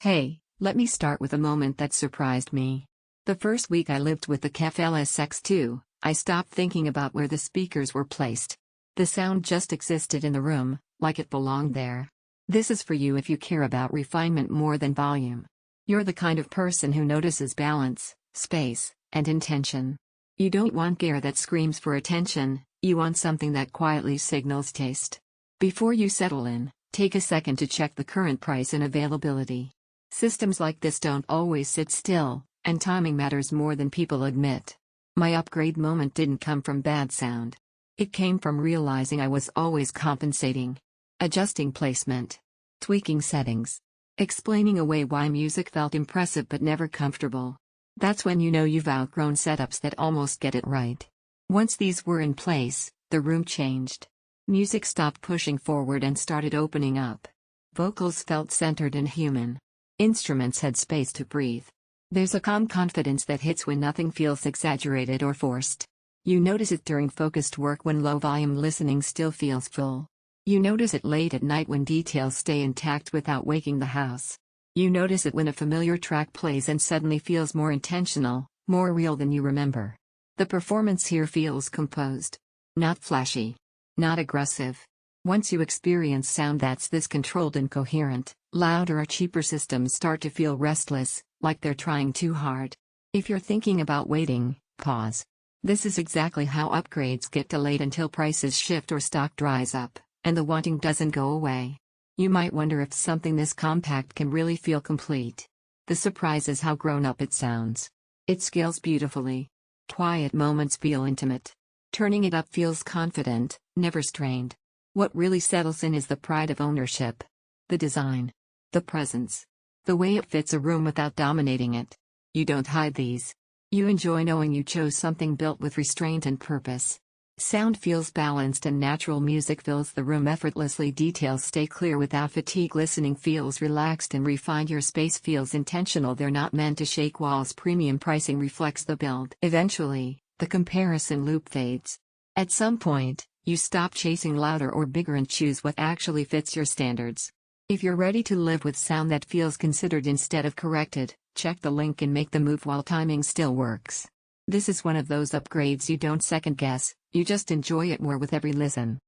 Hey, let me start with a moment that surprised me. The first week I lived with the KEF LSX II, I stopped thinking about where the speakers were placed. The sound just existed in the room, like it belonged there. This is for you if you care about refinement more than volume. You're the kind of person who notices balance, space, and intention. You don't want gear that screams for attention, you want something that quietly signals taste. Before you settle in, take a second to check the current price and availability. Systems like this don't always sit still, and timing matters more than people admit. My upgrade moment didn't come from bad sound. It came from realizing I was always compensating. Adjusting placement. Tweaking settings. Explaining away why music felt impressive but never comfortable. That's when you know you've outgrown setups that almost get it right. Once these were in place, the room changed. Music stopped pushing forward and started opening up. Vocals felt centered and human. Instruments had space to breathe. There's a calm confidence that hits when nothing feels exaggerated or forced. You notice it during focused work when low-volume listening still feels full. You notice it late at night when details stay intact without waking the house. You notice it when a familiar track plays and suddenly feels more intentional, more real than you remember. The performance here feels composed. Not flashy. Not aggressive. Once you experience sound that's this controlled and coherent, louder or cheaper systems start to feel restless, like they're trying too hard. If you're thinking about waiting, pause. This is exactly how upgrades get delayed until prices shift or stock dries up, and the wanting doesn't go away. You might wonder if something this compact can really feel complete. The surprise is how grown-up it sounds. It scales beautifully. Quiet moments feel intimate. Turning it up feels confident, never strained. What really settles in is the pride of ownership. The design. The presence. The way it fits a room without dominating it. You don't hide these. You enjoy knowing you chose something built with restraint and purpose. Sound feels balanced and natural. Music fills the room effortlessly. Details stay clear without fatigue. Listening feels relaxed and refined. Your space feels intentional. They're not meant to shake walls. Premium pricing reflects the build. Eventually, the comparison loop fades. At some point, you stop chasing louder or bigger and choose what actually fits your standards. If you're ready to live with sound that feels considered instead of corrected, check the link and make the move while timing still works. This is one of those upgrades you don't second guess, you just enjoy it more with every listen.